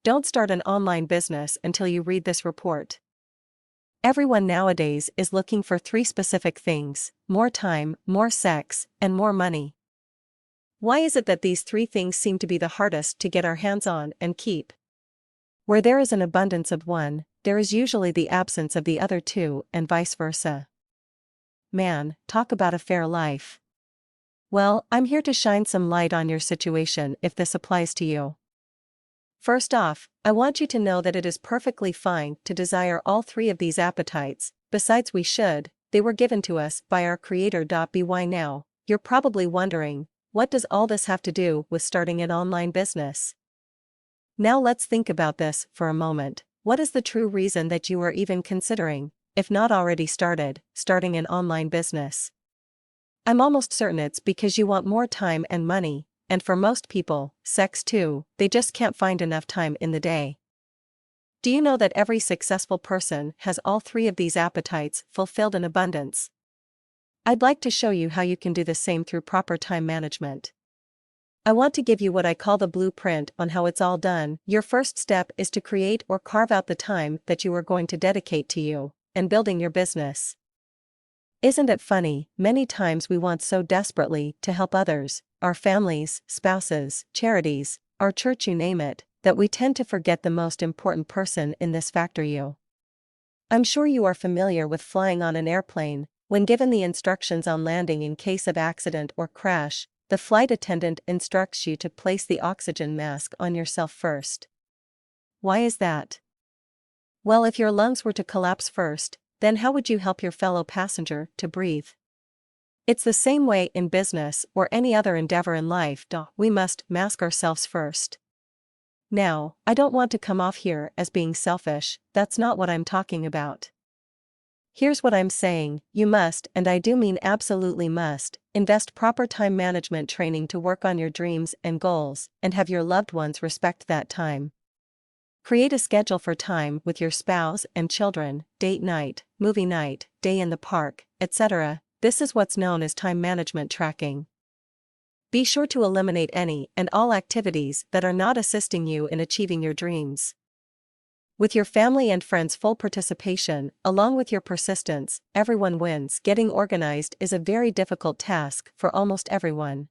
Don't start an online business until you read this report. Everyone nowadays is looking for three specific things: more time, more sex, and more money. Why is it that these three things seem to be the hardest to get our hands on and keep? Where there is an abundance of one, there is usually the absence of the other two, and vice versa. Man, talk about a fair life. Well, I'm here to shine some light on your situation if this applies to you. First off, I want you to know that it is perfectly fine to desire all three of these appetites. Besides, we should, they were given to us by our Creator. By now, you're probably wondering, what does all this have to do with starting an online business? Now let's think about this for a moment. What is the true reason that you are even considering, if not already starting an online business? I'm almost certain it's because you want more time and money. And for most people, sex too. They just can't find enough time in the day. Do you know that every successful person has all three of these appetites fulfilled in abundance? I'd like to show you how you can do the same through proper time management. I want to give you what I call the blueprint on how it's all done. Your first step is to create or carve out the time that you are going to dedicate to you and building your business. Isn't it funny, many times we want so desperately to help others, our families, spouses, charities, our church, you name it, that we tend to forget the most important person in this factor, you. I'm sure you are familiar with flying on an airplane. When given the instructions on landing in case of accident or crash, the flight attendant instructs you to place the oxygen mask on yourself first. Why is that? Well, if your lungs were to collapse first, then how would you help your fellow passenger to breathe? It's the same way in business or any other endeavor in life. We must mask ourselves first. Now, I don't want to come off here as being selfish. That's not what I'm talking about. Here's what I'm saying: you must, and I do mean absolutely must, invest proper time management training to work on your dreams and goals, and have your loved ones respect that time. Create a schedule for time with your spouse and children, date night, movie night, day in the park, etc. This is what's known as time management tracking. Be sure to eliminate any and all activities that are not assisting you in achieving your dreams. With your family and friends' full participation, along with your persistence, everyone wins. Getting organized is a very difficult task for almost everyone.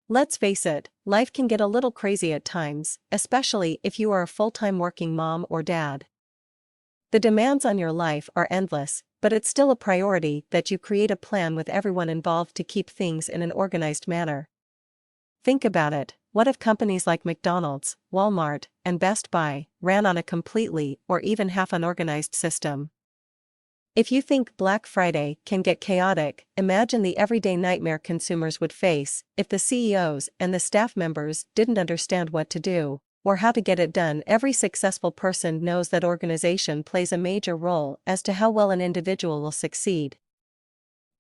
Let's face it, life can get a little crazy at times, especially if you are a full-time working mom or dad. The demands on your life are endless, but it's still a priority that you create a plan with everyone involved to keep things in an organized manner. Think about it: what if companies like McDonald's, Walmart, and Best Buy ran on a completely or even half unorganized system? If you think Black Friday can get chaotic, imagine the everyday nightmare consumers would face if the CEOs and the staff members didn't understand what to do or how to get it done. Every successful person knows that organization plays a major role as to how well an individual will succeed.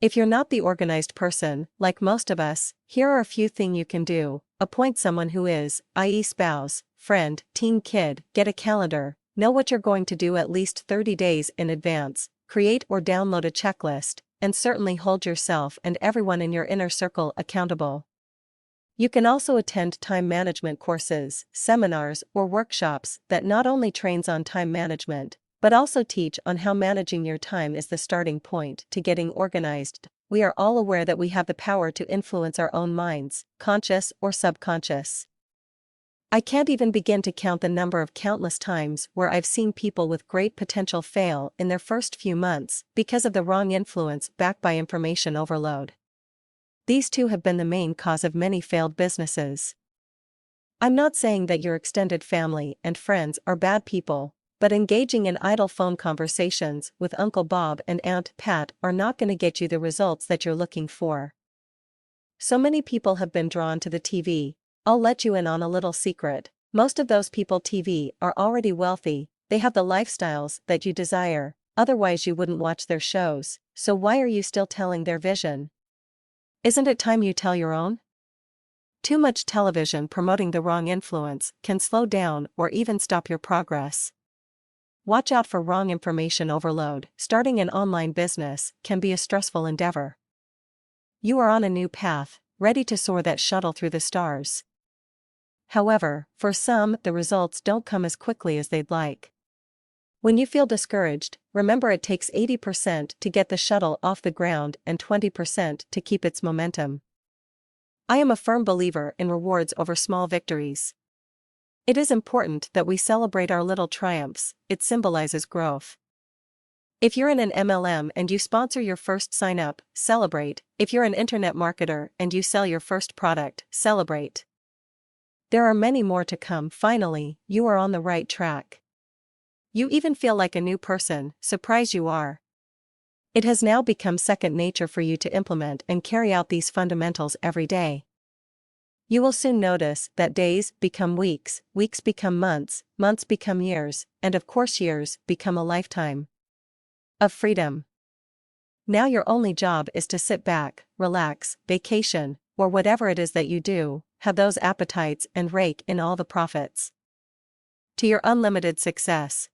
If you're not the organized person, like most of us, here are a few things you can do. Appoint someone who is, i.e., spouse, friend, teen, kid. Get a calendar. Know what you're going to do at least 30 days in advance. Create or download a checklist, and certainly hold yourself and everyone in your inner circle accountable. You can also attend time management courses, seminars, or workshops that not only trains on time management, but also teach on how managing your time is the starting point to getting organized. We are all aware that we have the power to influence our own minds, conscious or subconscious. I can't even begin to count the number of countless times where I've seen people with great potential fail in their first few months because of the wrong influence backed by information overload. These two have been the main cause of many failed businesses. I'm not saying that your extended family and friends are bad people, but engaging in idle phone conversations with Uncle Bob and Aunt Pat are not going to get you the results that you're looking for. So many people have been drawn to the TV. I'll let you in on a little secret: most of those people TV are already wealthy, they have the lifestyles that you desire, otherwise you wouldn't watch their shows, so why are you still telling their vision? Isn't it time you tell your own? Too much television promoting the wrong influence can slow down or even stop your progress. Watch out for wrong information overload. Starting an online business can be a stressful endeavor. You are on a new path, ready to soar that shuttle through the stars. However, for some, the results don't come as quickly as they'd like. When you feel discouraged, remember it takes 80% to get the shuttle off the ground and 20% to keep its momentum. I am a firm believer in rewards over small victories. It is important that we celebrate our little triumphs. It symbolizes growth. If you're in an MLM and you sponsor your first sign-up, celebrate. If you're an internet marketer and you sell your first product, celebrate. There are many more to come. Finally, you are on the right track. You even feel like a new person. Surprised you are. It has now become second nature for you to implement and carry out these fundamentals every day. You will soon notice that days become weeks, weeks become months, months become years, and of course years become a lifetime of freedom. Now your only job is to sit back, relax, vacation, or whatever it is that you do, have those appetites and rake in all the profits. To your unlimited success.